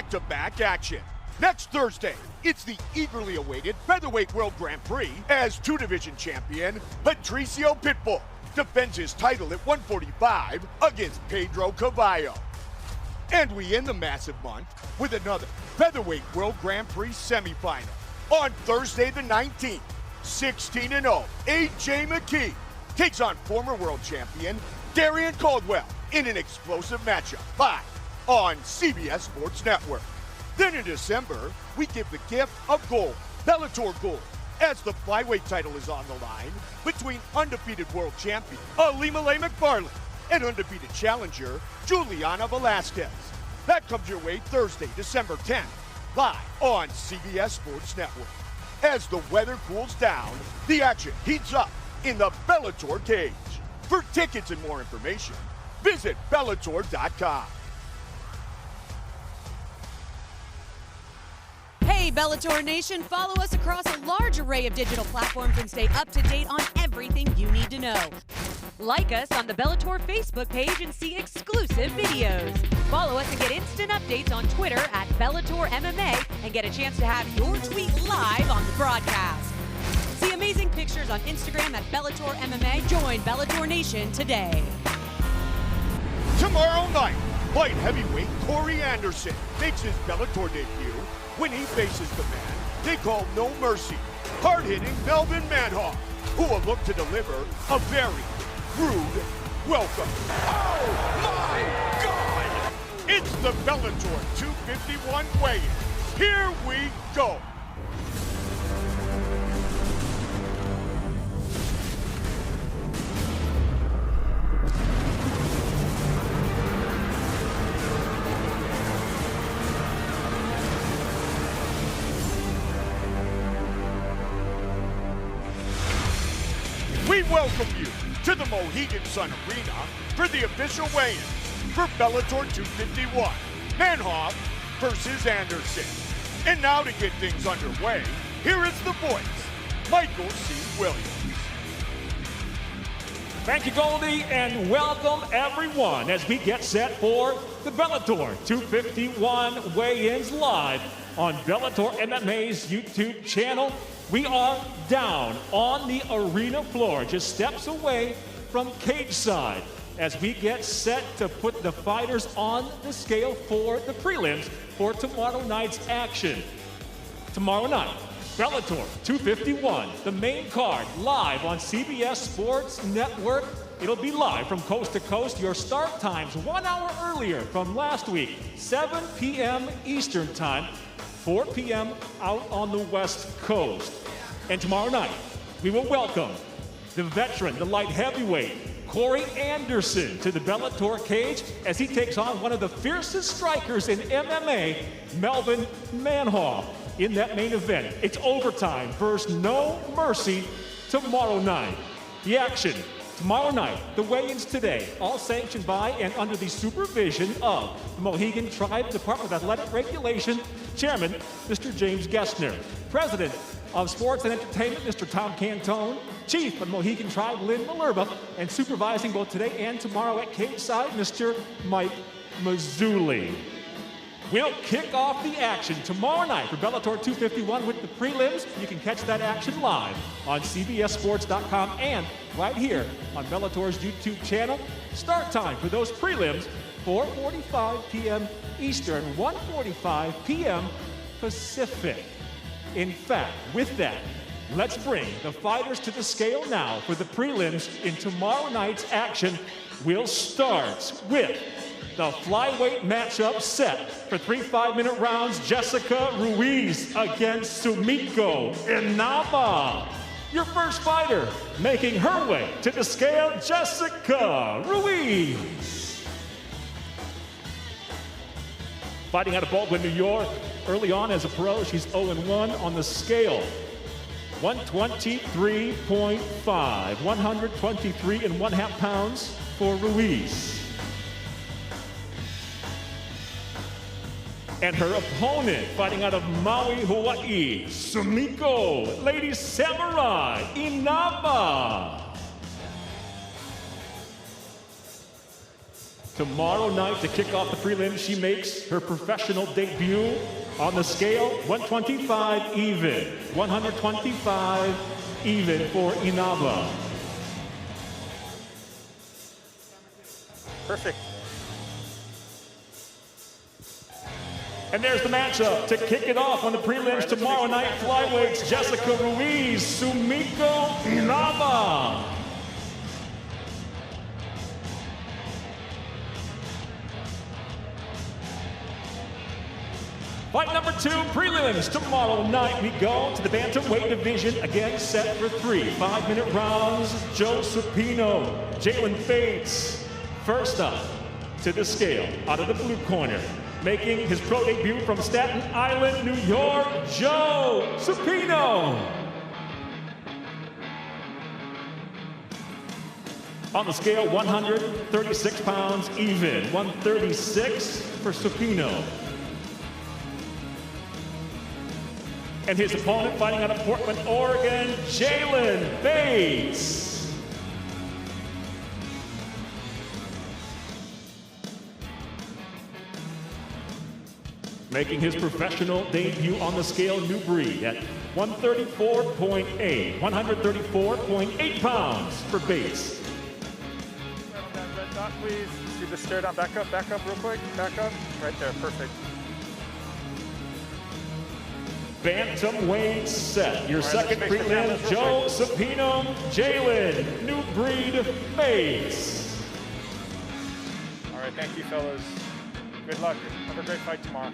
back-to-back action. Next Thursday, it's the eagerly awaited Featherweight World Grand Prix as two-division champion Patricio Pitbull defends his title at 145 against Pedro Cavallo. And we end the massive month with another Featherweight World Grand Prix semifinal. On Thursday the 19th, 16-0, A.J. McKee takes on former world champion Darian Caldwell in an explosive matchup live on CBS Sports Network. Then in December, we give the gift of gold, Bellator gold, as the flyweight title is on the line between undefeated world champion Alimale McFarland and undefeated challenger Juliana Velasquez. That comes your way Thursday, December 10th, live on CBS Sports Network. As the weather cools down, the action heats up in the Bellator cage. For tickets and more information, visit Bellator.com. Hey Bellator Nation, follow us across a large array of digital platforms and stay up to date on everything you need to know. Like us on the Bellator Facebook page and see exclusive videos. Follow us and get instant updates on Twitter at Bellator MMA and get a chance to have your tweet live on the broadcast. See amazing pictures on Instagram at Bellator MMA. Join Bellator Nation today. Tomorrow night, light heavyweight Corey Anderson makes his Bellator debut when he faces the man they call No Mercy, hard-hitting Melvin Manhoef, who will look to deliver a very rude welcome. Oh my God! It's the Bellator 251 weigh-in. Here we go. We welcome you to the Mohegan Sun Arena for the official weigh-in for Bellator 251, Manhoef versus Anderson. And now to get things underway, here is the voice, Michael C. Williams. Thank you, Goldie, and welcome everyone as we get set for the Bellator 251 weigh-ins live on Bellator MMA's YouTube channel. We are down on the arena floor, just steps away from cage side as we get set to put the fighters on the scale for the prelims for tomorrow night's action. Tomorrow night, Bellator 251, the main card, live on CBS Sports Network. It'll be live from coast to coast. Your start times 1 hour earlier from last week, 7 p.m. Eastern Time, 4 p.m. out on the West Coast. And tomorrow night, we will welcome the veteran, the light heavyweight, Corey Anderson, to the Bellator cage as he takes on one of the fiercest strikers in MMA, Melvin Manhoef, in that main event. It's overtime versus No Mercy tomorrow night. The action tomorrow night, the weigh-ins today, all sanctioned by and under the supervision of the Mohegan Tribe Department of Athletic Regulation Chairman, Mr. James Gessner, President of Sports and Entertainment, Mr. Tom Cantone, Chief of Mohegan Tribe, Lynn Malerba, and supervising both today and tomorrow at cage side, Mr. Mike Mazzulli. We'll kick off the action tomorrow night for Bellator 251 with the prelims. You can catch that action live on CBSSports.com and right here on Bellator's YouTube channel. Start time for those prelims, 4:45 p.m. Eastern, 1:45 p.m. Pacific. In fact, with that, let's bring the fighters to the scale now for the prelims in tomorrow night's action. We'll start with the flyweight matchup set for 3 5-minute rounds. Jessica Ruiz against Sumiko Inaba. Your first fighter making her way to the scale, Jessica Ruiz. Fighting out of Baldwin, New York. Early on as a pro, she's 0-1 on the scale. 123.5, 123.5 pounds for Ruiz. And her opponent, fighting out of Maui, Hawaii, Sumiko, Lady Samurai Inaba. Tomorrow night to kick off the prelims, she makes her professional debut on the scale, 125 even. 125 even for Inaba. Perfect. And there's the matchup to kick it off on the prelims tomorrow night. Flyweights Jessica Ruiz, Sumiko Inaba. Fight number 2, prelims. Tomorrow night we go to the bantamweight division, again set for 3 5-minute rounds. Joe Supino, Jalen Bates. First up to the scale, out of the blue corner, making his pro debut from Staten Island, New York, Joe Supino. On the scale, 136 pounds even, 136 for Supino. And his opponent, fighting out of Portland, Oregon, Jalen Bates. Making his professional debut on the scale, new breed at 134.8, 134.8 pounds for Bates. Right on that red dot, please. See the stare down. Back up real quick. Back up. Right there, perfect. Bantamweight set. Your second prelim, Joe Supino, Jalen, new breed, Bates. All right, thank you, fellas. Good luck. Have a great fight tomorrow.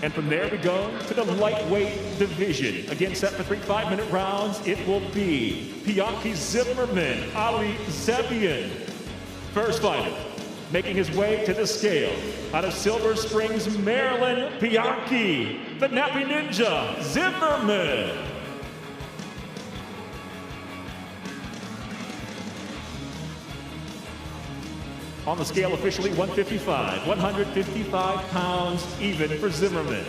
And from there we go to the lightweight division. Again, set for 3 5-minute rounds. It will be Bianchi Zimmerman, Ali Zebian. First fighter, making his way to the scale, out of Silver Springs, Maryland, Bianchi, the Nappy Ninja, Zimmerman. On the scale, officially 155, 155 pounds even for Zimmerman.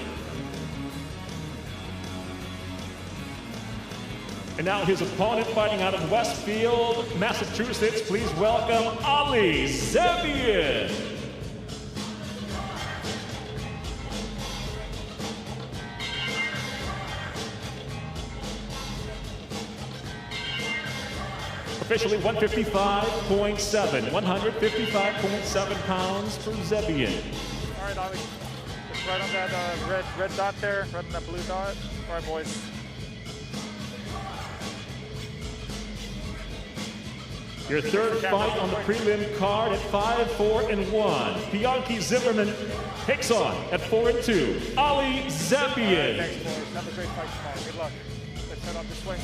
And now his opponent, fighting out of Westfield, Massachusetts. Please welcome Ali Zebian. Officially 155.7, 155.7 pounds for Zebian. All right, Ali. Just right on that red dot there, right on that blue dot. All right, boys. Your third fight on the prelim card at 5-4-1. Bianchi Zimmerman takes on at 4-2. Ali Zebian. Thanks, boys. Have a great fight tomorrow. Good luck. Let's head on this way.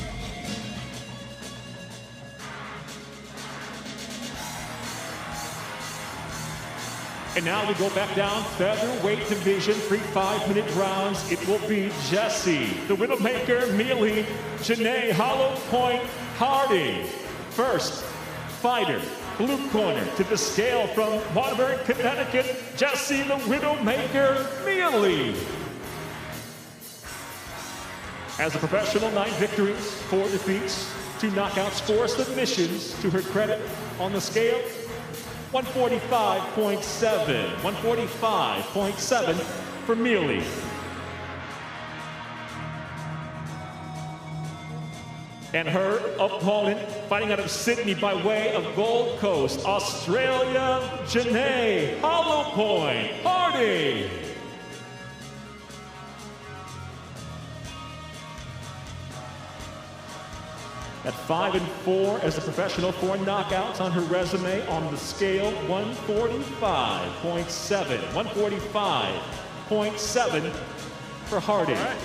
And now we go back down, featherweight division, 3 5-minute rounds. It will be Jesse, the Widowmaker, Mealy, Janae, Hollow Point, Harding. First fighter, blue corner, to the scale from Waterbury, Connecticut, Jesse, the Widowmaker, Mealy. As a professional, 9 victories, 4 defeats, 2 knockouts, 4 submissions to her credit. On the scale, 145.7, 145.7 for Mealy. And her opponent, fighting out of Sydney by way of Gold Coast, Australia, Janae, Hollow Point, Harding. At 5-4 as a professional, 4 knockouts on her resume. On the scale, 145.7, 145.7 for Harding. All right.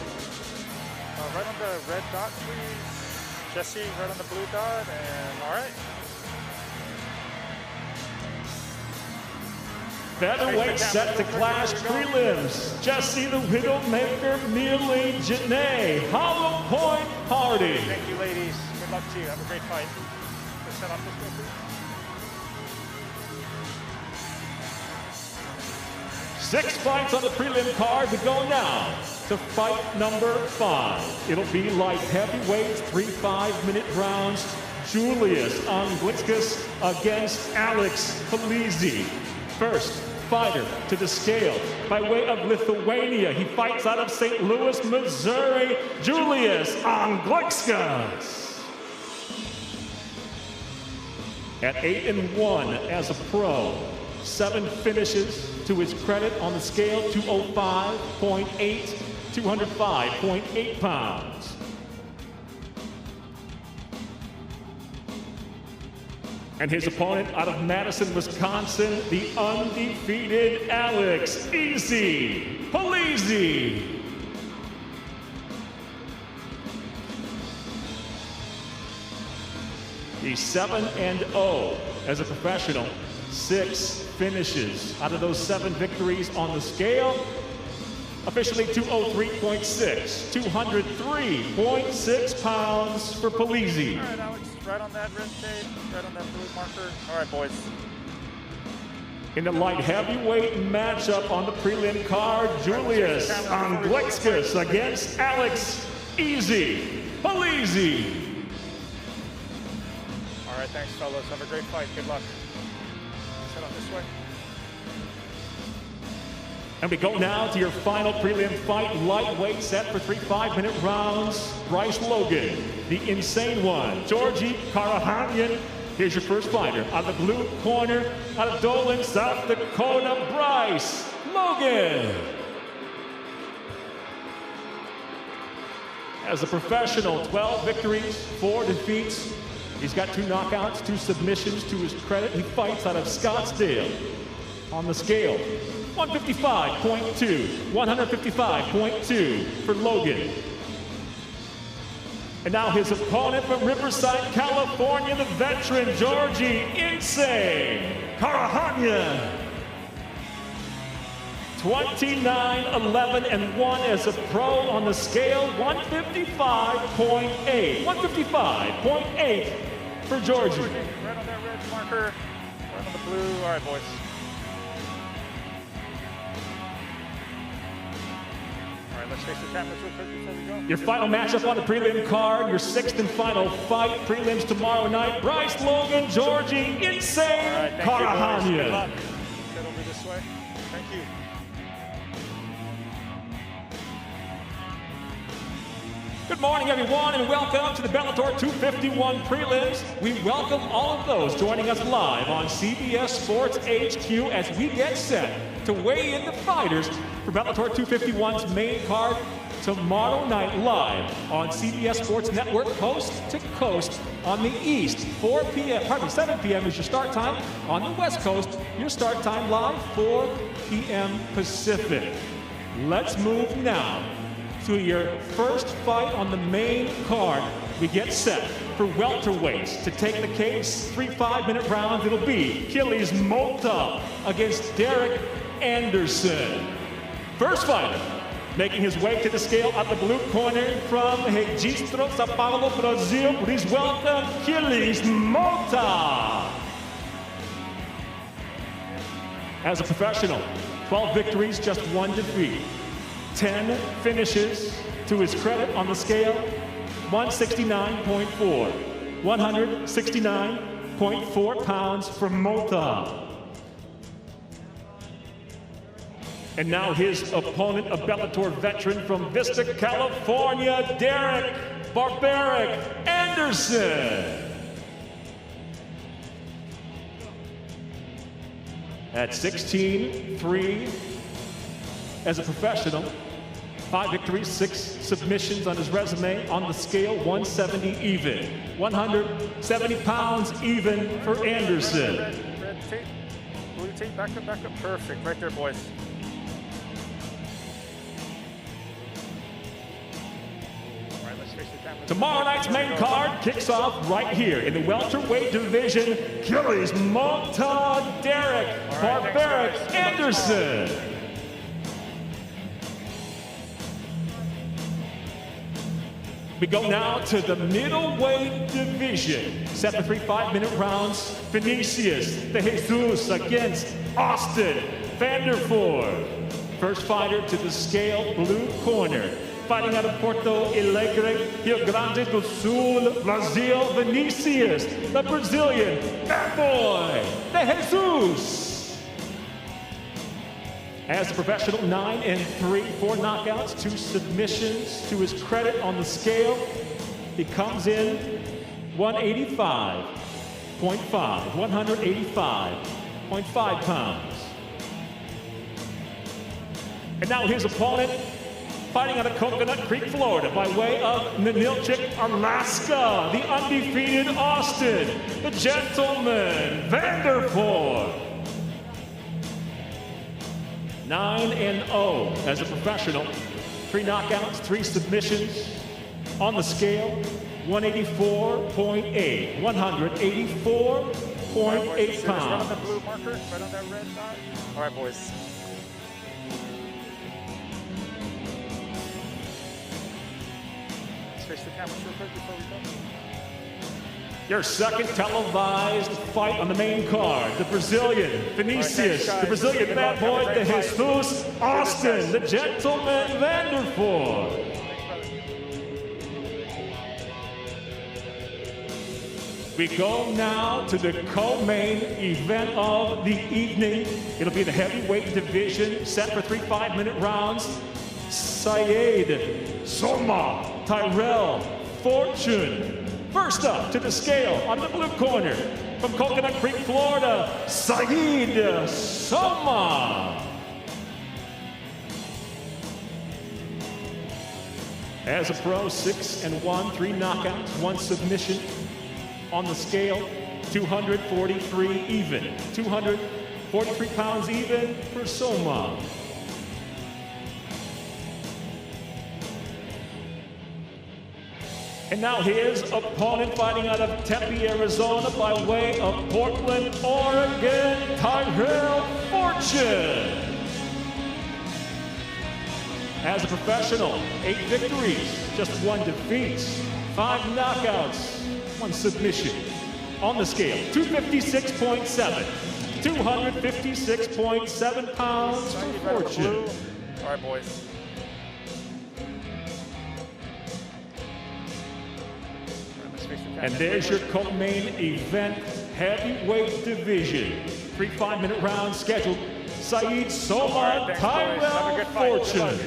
Right on the red dot, please. Jesse, right on the blue dot, and all right. Featherweight set to clash prelims. Jesse, the Widowmaker, Mealy, Janae, Hollow Point, Harding. Thank you, ladies. Good luck to you. Have a great fight. Let's set up this way, please. 6 fights on the prelim card. We go now to fight number 5. It'll be light heavyweights, 3 5-minute rounds. Julius Anglickis against Alex Polizzi. First fighter to the scale by way of Lithuania. He fights out of St. Louis, Missouri. Julius Anglickis. At 8-1 as a pro, 7 finishes to his credit on the scale, 205.8, 205.8 pounds. And his opponent out of Madison, Wisconsin, the undefeated Alex "Easy" Polizzi. He's 7-0 as a professional, 6 finishes out of those 7 victories on the scale. Officially 203.6, 203.6 pounds for Polizzi. All right, Alex, right on that red tape, right on that blue marker. All right, boys. In the light heavyweight matchup on the prelim card, Julius Anglickis against Alex "Easy" Polizzi. All right, thanks, fellas. Have a great fight. Good luck. Let's head on this way. And we go now to your final prelim fight, lightweight, set for 3 5-minute rounds. Bryce Logan, the insane one. Georgi Karahanyan, here's your first fighter. Out of the blue corner, out of Dolan, South Dakota, Bryce Logan. As a professional, 12 victories, 4 defeats. He's got 2 knockouts, 2 submissions to his credit. He fights out of Scottsdale. On the scale, 155.2, 155.2 for Logan. And now his opponent from Riverside, California, the veteran Georgi "Insane" Karahanyan. 29-11-1 as a pro on the scale, 155.8. 155.8 for Georgi. Right on that red marker, right on the blue. All right, boys. All right, let's face the cameras real quick before we go. Your final matchup on the prelim card, your 6th and final fight. Prelims tomorrow night. Bryce Logan, Georgi "Insane" All right, thank you, boys. Good Karahanyan. luck. Get over this way. Thank you. Good morning, everyone, and welcome to the Bellator 251 prelims. We welcome all of those joining us live on CBS Sports HQ as we get set to weigh in the fighters for Bellator 251's main card tomorrow night live on CBS Sports Network, coast to coast on the East. 7 p.m. is your start time. On the West Coast, your start time live, 4 p.m. Pacific. Let's move now to your first fight on the main card. We get set for welterweights to take the case. 3 5-minute rounds. It'll be Achilles Mota against Derek Anderson. First fighter making his way to the scale at the blue corner from Registro Sao Paulo, Brazil. Please welcome Achilles Mota. As a professional, 12 victories, just 1 defeat. 10 finishes to his credit on the scale, 169.4. 169.4 pounds for Mota. And now his opponent, a Bellator veteran from Vista, California, Derek "Barbaric" Anderson. At 16-3 as a professional, 5 victories, 6 submissions on his resume. On the scale, 170 even. 170 pounds even for Anderson. Red tape, blue tape, back up, perfect. Right there, boys. All right, let's face the camera. Tomorrow night's main card kicks off right here in the welterweight division. Achilles Mota, Derek "Barbaric" Anderson. We go now to the middleweight division. Set for 3 5-minute rounds. Vinicius de Jesus against Austin Vanderford. First fighter to the scale, blue corner. Fighting out of Porto Alegre, Rio Grande do Sul, Brazil, Vinicius, the Brazilian bad boy, de Jesus. As a professional, 9-3, 4 knockouts, 2 submissions. To his credit on the scale, he comes in 185.5 pounds. And now his opponent, fighting out of Coconut Creek, Florida, by way of Ninilchik, Alaska, the undefeated Austin, the gentleman, Vanderpool. 9-0 as a professional, 3 knockouts, 3 submissions. On the scale, 184.8 Right, pounds. right on the blue marker, right on that red dot. All right, boys. Let's face the cameras real quick before we go. Your second televised fight on the main card, the Brazilian Vinicius, the Brazilian bad boy, de Jesus, Austin, the gentleman, Vanderpool. We go now to the co-main event of the evening. It'll be the heavyweight division, set for 3 5-minute rounds. Saeed, Soma, Tyrell, Fortune. First up to the scale on the blue corner, from Coconut Creek, Florida, Saeed Soma. As a pro, 6-1, 3 knockouts, 1 submission. On the scale, 243 even. 243 pounds even for Soma. And now his opponent, fighting out of Tempe, Arizona, by way of Portland, Oregon, Tyrell Fortune. As a professional, 8 victories, just 1 defeat, 5 knockouts, 1 submission. On the scale, 256.7. 256.7 pounds for Fortune. All right, boys. And there's your co-main event heavyweight division. 3 5-minute rounds scheduled. Saeed Soma, Tyrell Fortune.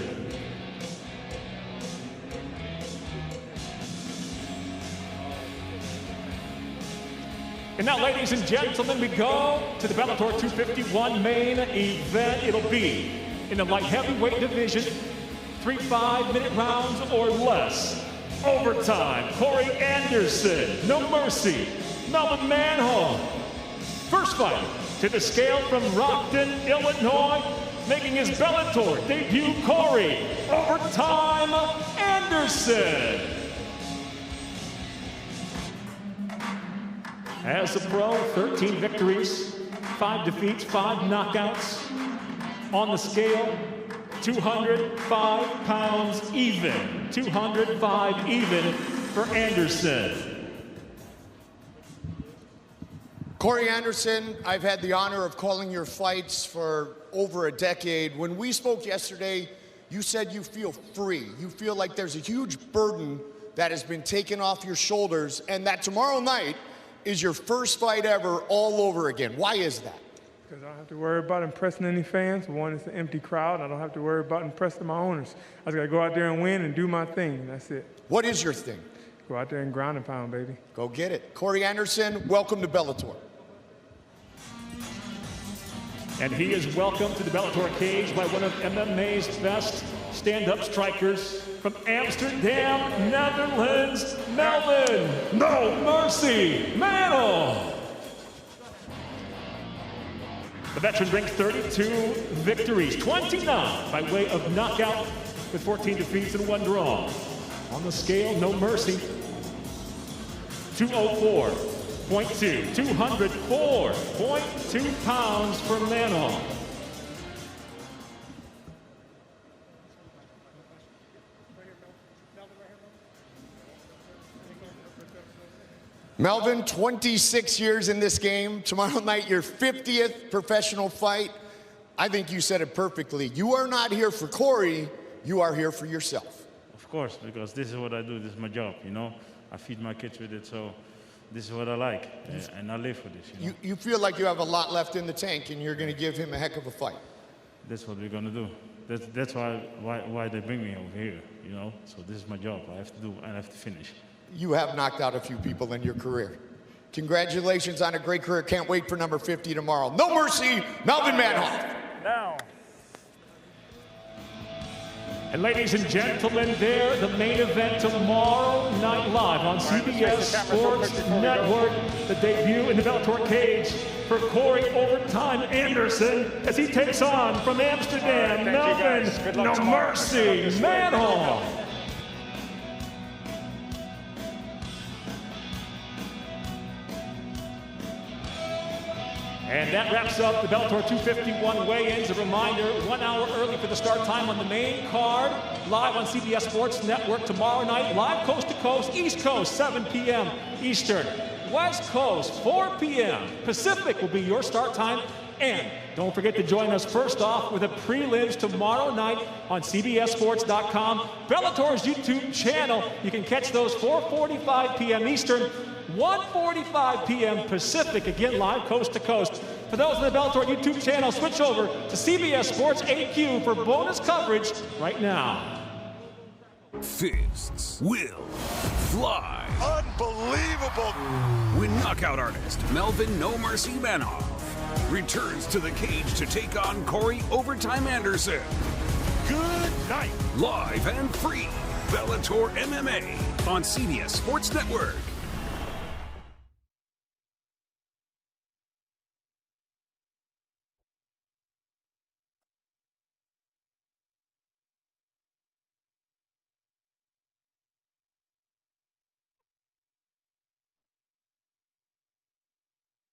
And now, ladies and gentlemen, we go to the Bellator 251 main event. It'll be in the light heavyweight division, 3 5-minute rounds or less. Overtime, Corey Anderson, no mercy, Melvin Manhoef. First fighter to the scale from Rockton, Illinois, making his Bellator debut, Corey Overtime Anderson. As a pro, 13 victories, 5 defeats, 5 knockouts. On the scale, 205 pounds even. 205 even for Anderson. Corey Anderson, I've had the honor of calling your fights for over a decade. When we spoke yesterday, you said you feel free. You feel like there's a huge burden that has been taken off your shoulders, and that tomorrow night is your first fight ever all over again. Why is that? Because I don't have to worry about impressing any fans. One, it's an empty crowd. I don't have to worry about impressing my owners. I just got to go out there and win and do my thing. That's it. What is your thing? Go out there and ground and pound, baby. Go get it. Corey Anderson, welcome to Bellator. And he is welcomed to the Bellator cage by one of MMA's best stand-up strikers from Amsterdam, Netherlands, Melvin, no mercy, Manhoef. The veteran brings 32 victories, 29 by way of knockout, with 14 defeats and 1 draw. On the scale, no mercy, 204.2, 204.2 pounds for Manhoef. Melvin, 26 years in this game. Tomorrow night, your 50th professional fight. I think you said it perfectly. You are not here for Corey, you are here for yourself. Of course, because this is what I do, this is my job, you know. I feed my kids with it, so this is what I like, and I live for this, you know. You feel like you have a lot left in the tank, and you're going to give him a heck of a fight. That's what we're going to do. That's why they bring me over here, you know. So this is my job. I have to do, and I have to finish. You have knocked out a few people in your career. Congratulations on a great career. Can't wait for number 50 tomorrow. No mercy, Melvin Manhoef. Now. And ladies and gentlemen, there, the main event tomorrow night live on CBS Sports Network. The debut in the Bellator cage for Corey Overtime Anderson as he takes on from Amsterdam, Melvin No Mercy Manhoef. And that wraps up the Bellator 251 weigh-ins. A reminder, 1 hour early for the start time on the main card. Live on CBS Sports Network tomorrow night. Live coast to coast, East Coast, 7 p.m. Eastern. West Coast, 4 p.m. Pacific will be your start time. And don't forget to join us first off with the prelims tomorrow night on CBSSports.com. Bellator's YouTube channel. You can catch those 4:45 p.m. Eastern, 1:45 p.m. Pacific, again live coast to coast. For those on the Bellator YouTube channel, switch over to CBS Sports AQ for bonus coverage right now. Fists will fly. Unbelievable. When knockout artist Melvin No Mercy Manhoef returns to the cage to take on Corey Overtime Anderson. Good night. Live and free, Bellator MMA on CBS Sports Network.